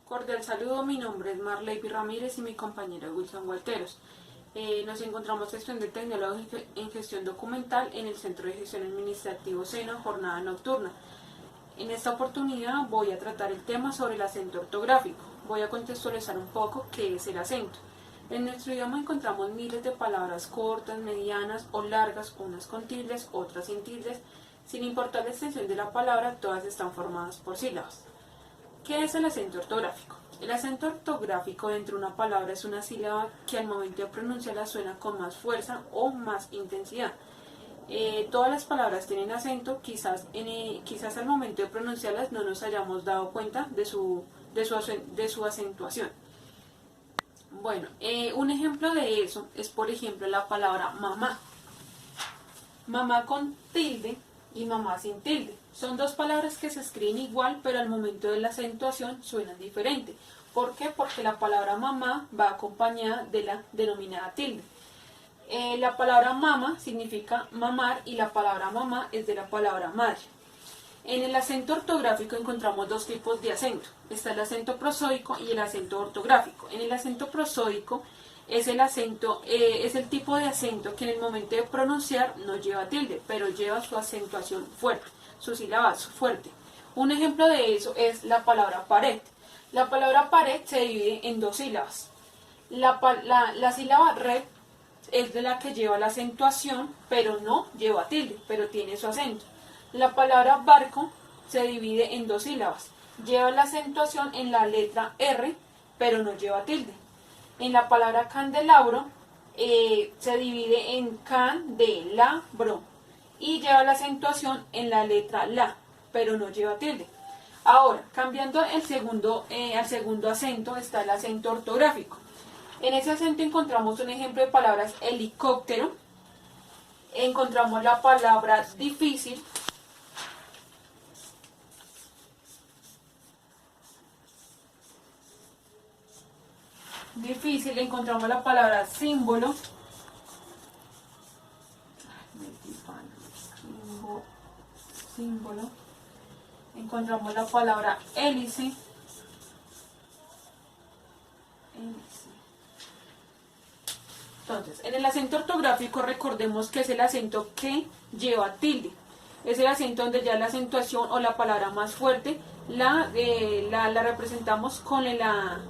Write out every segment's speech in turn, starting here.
Cordial saludo, mi nombre es Marley Ramírez y mi compañero Wilson Gualteros. Nos encontramos estudiando tecnológico en gestión documental en el Centro de Gestión Administrativo Seno, jornada nocturna. En esta oportunidad voy a tratar el tema sobre el acento ortográfico. Voy a contextualizar un poco qué es el acento. En nuestro idioma encontramos miles de palabras cortas, medianas o largas, unas con tildes, otras sin tildes. Sin importar la extensión de la palabra, todas están formadas por sílabas. ¿Qué es el acento ortográfico? El acento ortográfico dentro de una palabra es una sílaba que al momento de pronunciarla suena con más fuerza o más intensidad. Todas las palabras tienen acento, quizás al momento de pronunciarlas no nos hayamos dado cuenta de su acentuación. Bueno, un ejemplo de eso es, por ejemplo, la palabra mamá. Mamá con tilde y mamá sin tilde. Son dos palabras que se escriben igual, pero al momento de la acentuación suenan diferente. ¿Por qué? Porque la palabra mamá va acompañada de la denominada tilde. La palabra mama significa mamar y la palabra mamá es de la palabra madre. En el acento ortográfico encontramos dos tipos de acento. Está el acento prosódico y el acento ortográfico. En el acento prosódico es el tipo de acento que en el momento de pronunciar no lleva tilde, pero lleva su acentuación fuerte, su sílaba fuerte. Un ejemplo de eso es la palabra pared. La palabra pared se divide en dos sílabas. La sílaba red es de la que lleva la acentuación, pero no lleva tilde, pero tiene su acento. La palabra barco se divide en dos sílabas. Lleva la acentuación en la letra R, pero no lleva tilde. En la palabra candelabro se divide en candelabro y lleva la acentuación en la letra la, pero no lleva tilde. Ahora, cambiando al segundo acento, está el acento ortográfico. En ese acento encontramos un ejemplo de palabras helicóptero, encontramos la palabra difícil, encontramos la palabra símbolo, encontramos la palabra hélice, Entonces, en el acento ortográfico recordemos que es el acento que lleva tilde. Es el acento donde ya la acentuación o la palabra más fuerte la representamos con la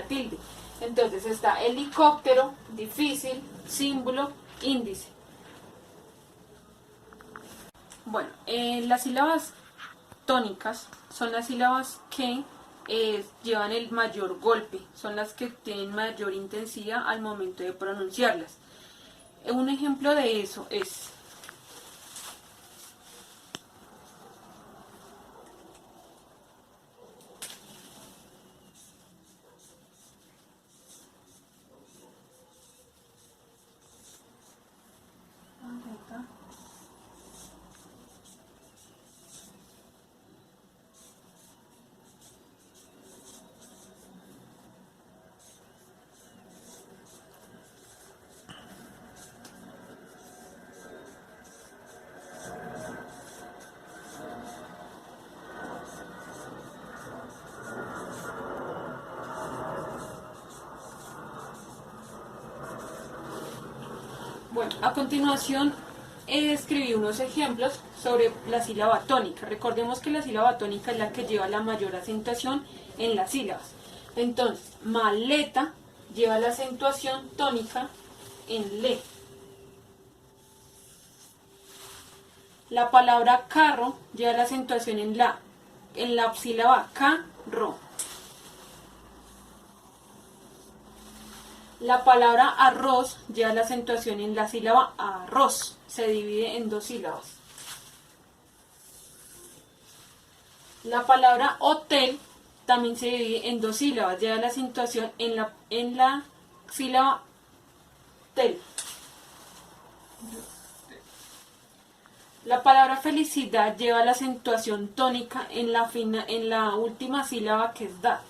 tilde. Entonces está helicóptero, difícil, símbolo, índice. Bueno, las sílabas tónicas son las sílabas que llevan el mayor golpe, son las que tienen mayor intensidad al momento de pronunciarlas. Un ejemplo de eso es Bueno, a continuación escribí unos ejemplos sobre la sílaba tónica. Recordemos que la sílaba tónica es la que lleva la mayor acentuación en las sílabas. Entonces, maleta lleva la acentuación tónica en le. La palabra carro lleva la acentuación en la sílaba carro. La palabra arroz lleva la acentuación en la sílaba arroz. Se divide en dos sílabas. La palabra hotel también se divide en dos sílabas. Lleva la acentuación en la sílaba tel. La palabra felicidad lleva la acentuación tónica en la última sílaba, que es da.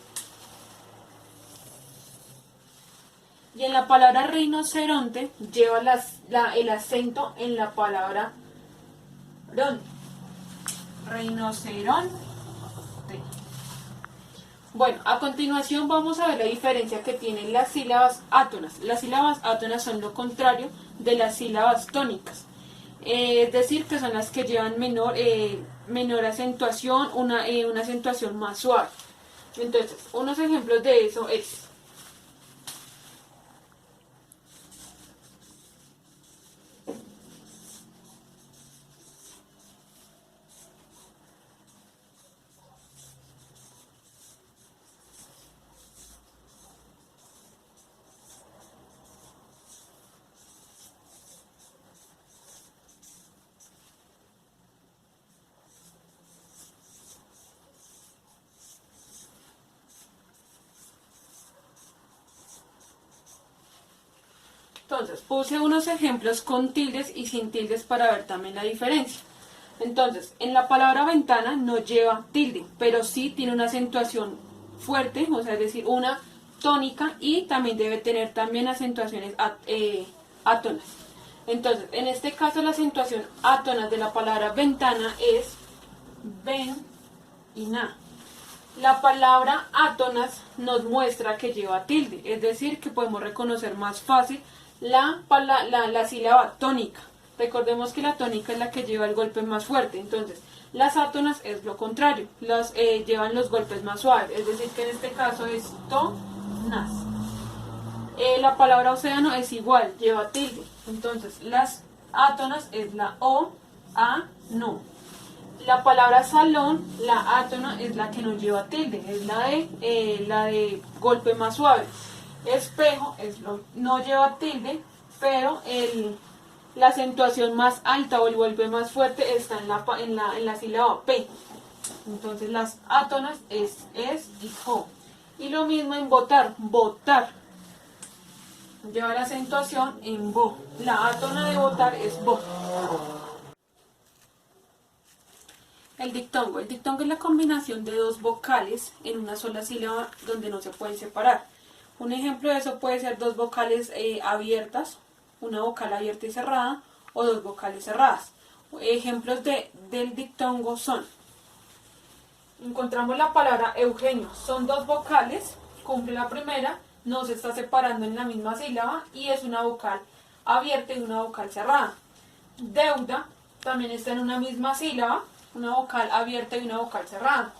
Y en la palabra rinoceronte lleva el acento en la palabra ron. Rinoceronte. Bueno, a continuación vamos a ver la diferencia que tienen las sílabas átonas. Las sílabas átonas son lo contrario de las sílabas tónicas. Es decir, que son las que llevan menor acentuación, una acentuación más suave. Entonces, unos ejemplos de eso es: entonces, puse unos ejemplos con tildes y sin tildes para ver también la diferencia. Entonces, en la palabra ventana no lleva tilde, pero sí tiene una acentuación fuerte, o sea, es decir, una tónica, y también debe tener también acentuaciones átonas. Entonces, en este caso la acentuación átonas de la palabra ventana es ven y na. La palabra átonas nos muestra que lleva tilde, es decir, que podemos reconocer más fácil la sílaba tónica. Recordemos que la tónica es la que lleva el golpe más fuerte, entonces las átonas es lo contrario, llevan los golpes más suaves, es decir, que en este caso es to-nas. La palabra océano es igual, lleva tilde, entonces las átonas es la o, a, no. La palabra salón, la átona es la que no lleva tilde, es la de golpe más suave. Espejo no lleva tilde, pero la acentuación más alta o el golpe más fuerte está en la sílaba P. Entonces las átonas es y jo. Y lo mismo en votar, votar. Lleva la acentuación en bo. La átona de votar es bo. El dictongo. El dictongo es la combinación de dos vocales en una sola sílaba donde no se pueden separar. Un ejemplo de eso puede ser dos vocales abiertas, una vocal abierta y cerrada, o dos vocales cerradas. Ejemplos del dictongo son: encontramos la palabra Eugenio, son dos vocales, cumple la primera, no se está separando en la misma sílaba y es una vocal abierta y una vocal cerrada. Deuda también está en una misma sílaba, una vocal abierta y una vocal cerrada.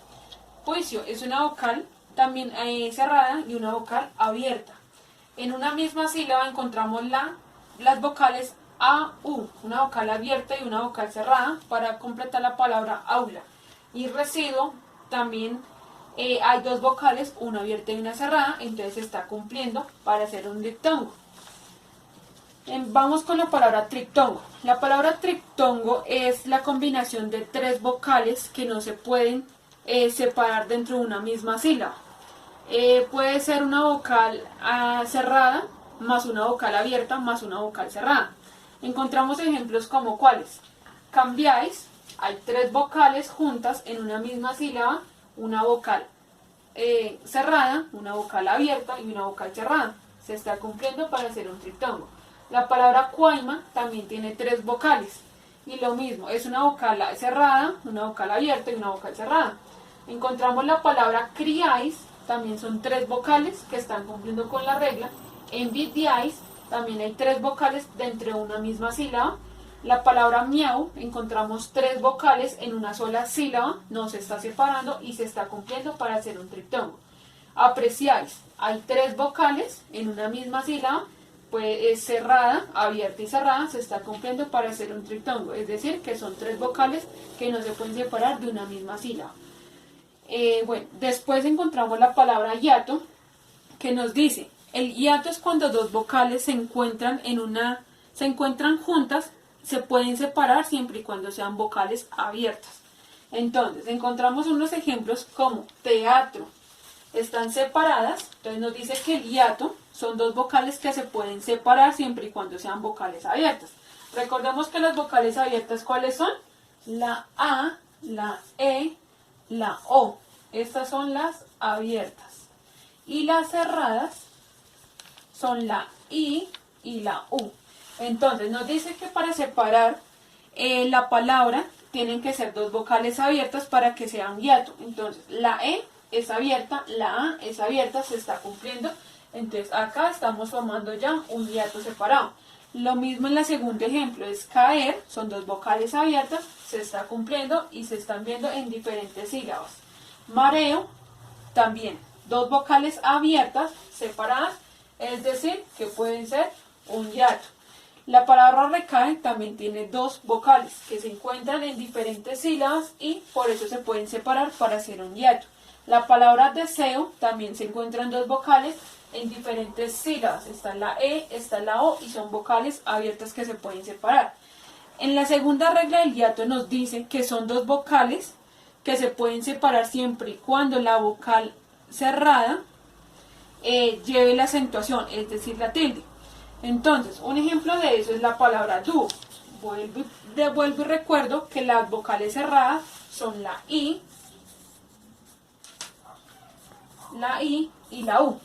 Juicio es una vocal también cerrada y una vocal abierta. En una misma sílaba encontramos las vocales A, U, una vocal abierta y una vocal cerrada para completar la palabra aula. Y residuo también hay dos vocales, una abierta y una cerrada, entonces se está cumpliendo para hacer un dictongo. Vamos con la palabra triptongo. La palabra triptongo es la combinación de tres vocales que no se pueden separar dentro de una misma sílaba. Puede ser una vocal cerrada más una vocal abierta más una vocal cerrada. Encontramos ejemplos como cuáles: cambiáis, hay tres vocales juntas en una misma sílaba, una vocal cerrada, una vocal abierta y una vocal cerrada. Se está cumpliendo para hacer un triptongo. La palabra cuaima también tiene tres vocales y lo mismo, es una vocal cerrada, una vocal abierta y una vocal cerrada. Encontramos la palabra criáis, también son tres vocales que están cumpliendo con la regla. Envidiáis, también hay tres vocales dentro de una misma sílaba. La palabra miau, encontramos tres vocales en una sola sílaba, no se está separando y se está cumpliendo para hacer un triptongo. Apreciáis, hay tres vocales en una misma sílaba, pues es cerrada, abierta y cerrada, se está cumpliendo para hacer un triptongo, es decir, que son tres vocales que no se pueden separar de una misma sílaba. Bueno, después encontramos la palabra hiato, que nos dice: el hiato es cuando dos vocales se encuentran juntas, se pueden separar siempre y cuando sean vocales abiertas. Entonces, encontramos unos ejemplos como teatro, están separadas, entonces nos dice que el hiato son dos vocales que se pueden separar siempre y cuando sean vocales abiertas. Recordemos que las vocales abiertas, ¿cuáles son? La A, la E, la O. Estas son las abiertas. Y las cerradas son la I y la U. Entonces nos dice que para separar la palabra tienen que ser dos vocales abiertas para que sean hiato. Entonces la E es abierta, la A es abierta, se está cumpliendo. Entonces acá estamos formando ya un hiato separado. Lo mismo en el segundo ejemplo, es caer, son dos vocales abiertas, se está cumpliendo y se están viendo en diferentes sílabas. Mareo, también, dos vocales abiertas, separadas, es decir, que pueden ser un hiato. La palabra recae también tiene dos vocales que se encuentran en diferentes sílabas y por eso se pueden separar para hacer un hiato. La palabra deseo también se encuentran dos vocales en diferentes sílabas. Está la E, está la O y son vocales abiertas que se pueden separar. En la segunda regla del hiato nos dice que son dos vocales que se pueden separar siempre y cuando la vocal cerrada lleve la acentuación, es decir, la tilde. Entonces, un ejemplo de eso es la palabra dúo. Vuelvo y recuerdo que las vocales cerradas son la I y la U.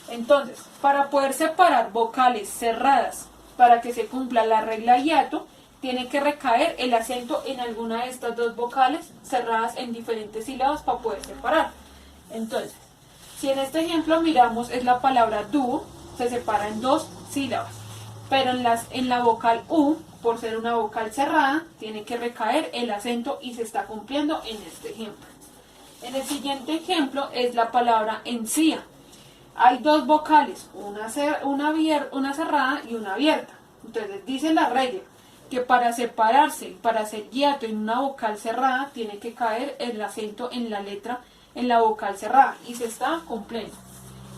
Entonces, para poder separar vocales cerradas para que se cumpla la regla hiato, tiene que recaer el acento en alguna de estas dos vocales cerradas en diferentes sílabas para poder separar. Entonces, si en este ejemplo miramos, es la palabra dúo, se separa en dos sílabas, pero en la vocal U, por ser una vocal cerrada, tiene que recaer el acento y se está cumpliendo en este ejemplo. En el siguiente ejemplo es la palabra encía. Hay dos vocales, una cerrada y una abierta. Entonces dice la regla que para separarse, para hacer hiato en una vocal cerrada, tiene que caer el acento en la letra, en la vocal cerrada, y se está cumpliendo.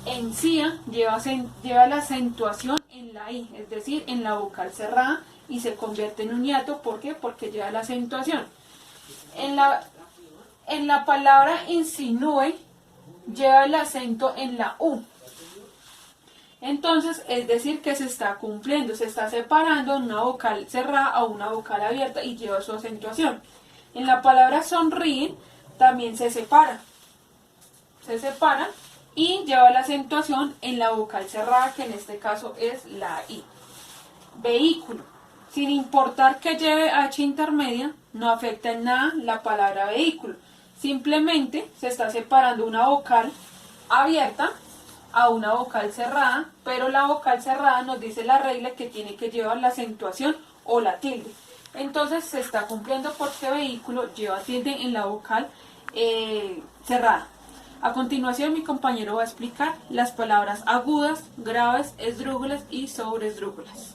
Encía lleva la acentuación en la I, es decir, en la vocal cerrada, y se convierte en un hiato. ¿Por qué? Porque lleva la acentuación. En la palabra insinúe lleva el acento en la U. Entonces, es decir, que se está cumpliendo, se está separando una vocal cerrada a una vocal abierta y lleva su acentuación. En la palabra sonríe también se separa y lleva la acentuación en la vocal cerrada, que en este caso es la I. Vehículo. Sin importar que lleve H intermedia, no afecta en nada la palabra vehículo. Simplemente se está separando una vocal abierta a una vocal cerrada, pero la vocal cerrada nos dice la regla que tiene que llevar la acentuación o la tilde. Entonces se está cumpliendo porque vehículo lleva tilde en la vocal cerrada. A continuación mi compañero va a explicar las palabras agudas, graves, esdrújulas y sobreesdrújulas.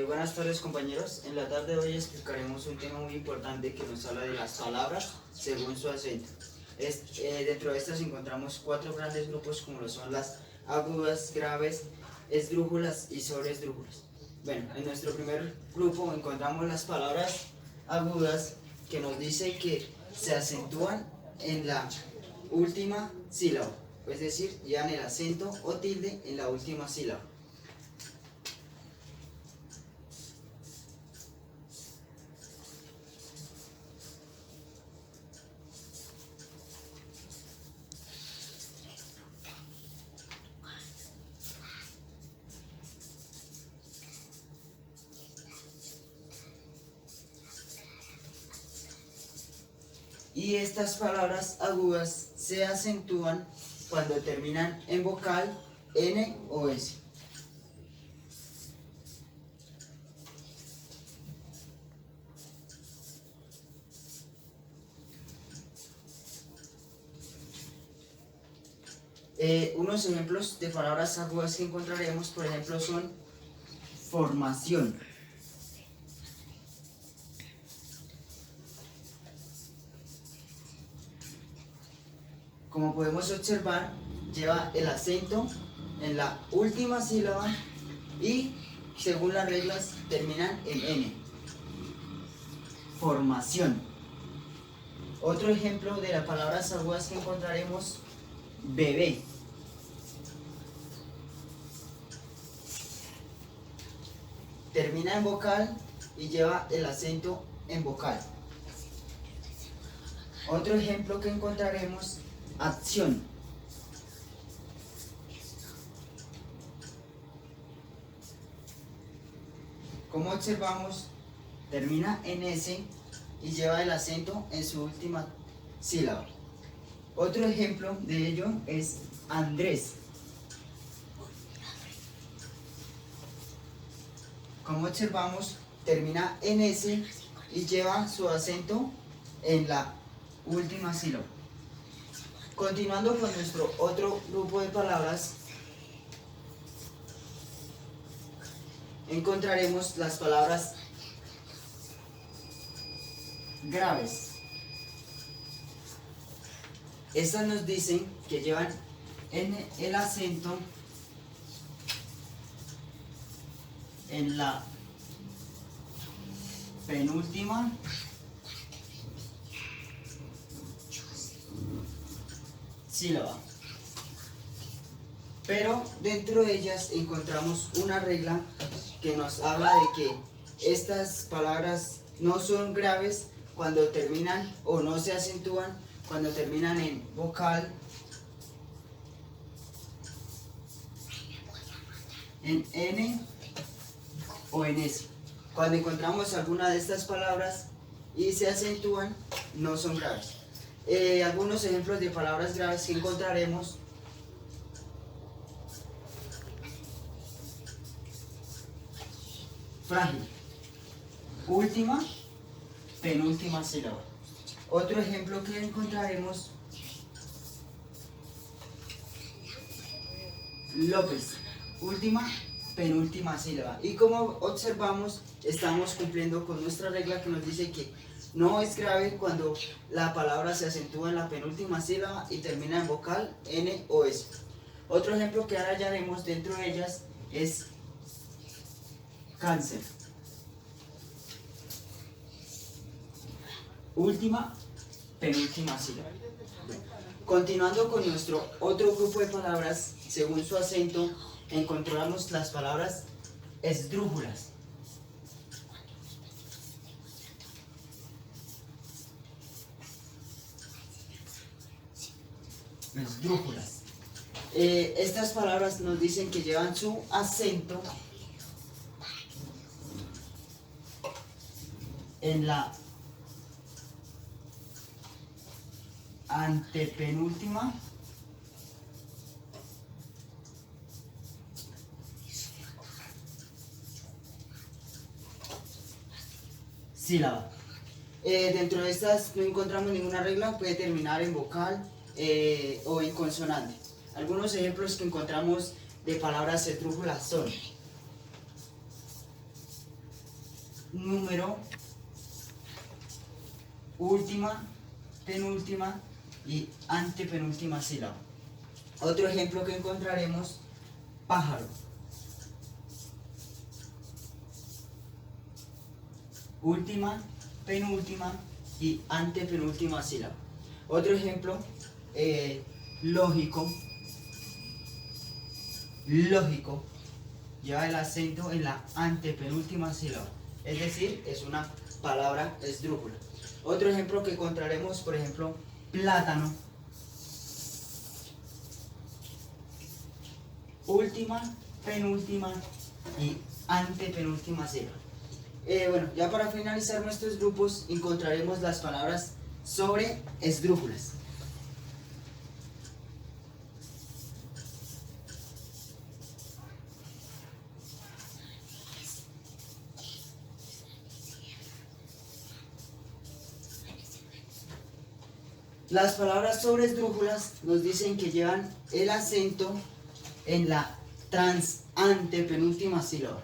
Buenas tardes compañeros, en la tarde de hoy explicaremos un tema muy importante que nos habla de las palabras según su acento. Dentro de estas encontramos cuatro grandes grupos como lo son las agudas, graves, esdrújulas y sobreesdrújulas. Bueno, en nuestro primer grupo encontramos las palabras agudas, que nos dice que se acentúan en la última sílaba, es decir, llevan el acento o tilde en la última sílaba. Y estas palabras agudas se acentúan cuando terminan en vocal N o S. Unos ejemplos de palabras agudas que encontraremos, por ejemplo, son formación, como podemos observar, lleva el acento en la última sílaba y, según las reglas, terminan en N. Formación. Otro ejemplo de las palabras agudas que encontraremos, bebé. Termina en vocal y lleva el acento en vocal. Otro ejemplo que encontraremos, acción. Como observamos, termina en S y lleva el acento en su última sílaba. Otro ejemplo de ello es Andrés. Como observamos, termina en S y lleva su acento en la última sílaba. Continuando con nuestro otro grupo de palabras, encontraremos las palabras graves. Estas nos dicen que llevan el acento en la penúltima sílaba. Pero dentro de ellas encontramos una regla que nos habla de que estas palabras no son graves cuando terminan o no se acentúan cuando terminan en vocal, en N o en S. Cuando encontramos alguna de estas palabras y se acentúan, no son graves. Algunos ejemplos de palabras graves que encontraremos: frágil, última, penúltima sílaba. Otro ejemplo que encontraremos: López, última, penúltima sílaba. Y como observamos, estamos cumpliendo con nuestra regla que nos dice que no es grave cuando la palabra se acentúa en la penúltima sílaba y termina en vocal, N o S. Otro ejemplo que ahora hallaremos dentro de ellas es cáncer. Última, penúltima sílaba. Continuando con nuestro otro grupo de palabras, según su acento, encontramos las palabras esdrújulas. Esdrújulas. Estas palabras nos dicen que llevan su acento en la antepenúltima sílaba. Dentro de estas no encontramos ninguna regla, puede terminar en vocal o en consonante. Algunos ejemplos que encontramos de palabras esdrújulas son número, última, penúltima y antepenúltima sílaba. Otro ejemplo que encontraremos: pájaro, última, penúltima y antepenúltima sílaba. Otro ejemplo: lógico, lógico, lleva el acento en la antepenúltima sílaba, es decir, es una palabra esdrújula. Otro ejemplo que encontraremos, por ejemplo, plátano, última, penúltima y antepenúltima sílaba. Bueno, ya para finalizar nuestros grupos encontraremos las palabras sobre esdrújulas. Las palabras sobre esdrújulas nos dicen que llevan el acento en la antepenúltima sílaba.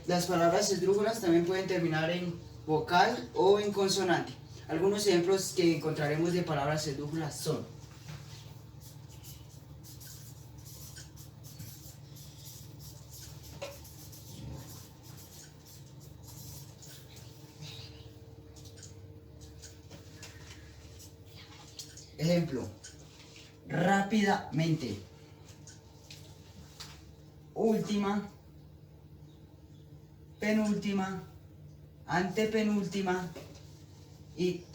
Las palabras esdrújulas también pueden terminar en vocal o en consonante. Algunos ejemplos que encontraremos de palabras esdrújulas son: Ejemplo, rápidamente. Última, penúltima, antepenúltima y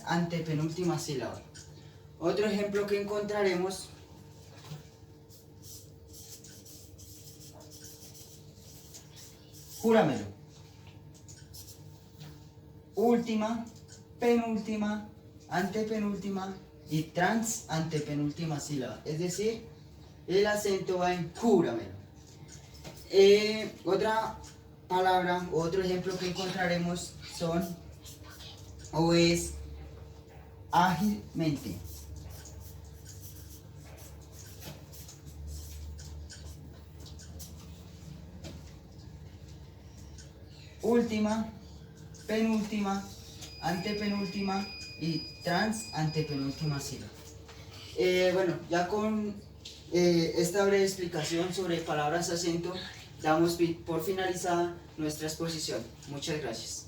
antepenúltima sílaba. Otro ejemplo que encontraremos: júramelo. Última, penúltima, antepenúltima y antepenúltima sílaba. Es decir, el acento va en júramelo. Otra palabra, otro ejemplo que encontraremos es ágilmente. Última, penúltima, antepenúltima y antepenúltima sílaba. Bueno, ya con esta breve explicación sobre palabras acento, damos por finalizada nuestra exposición. Muchas gracias.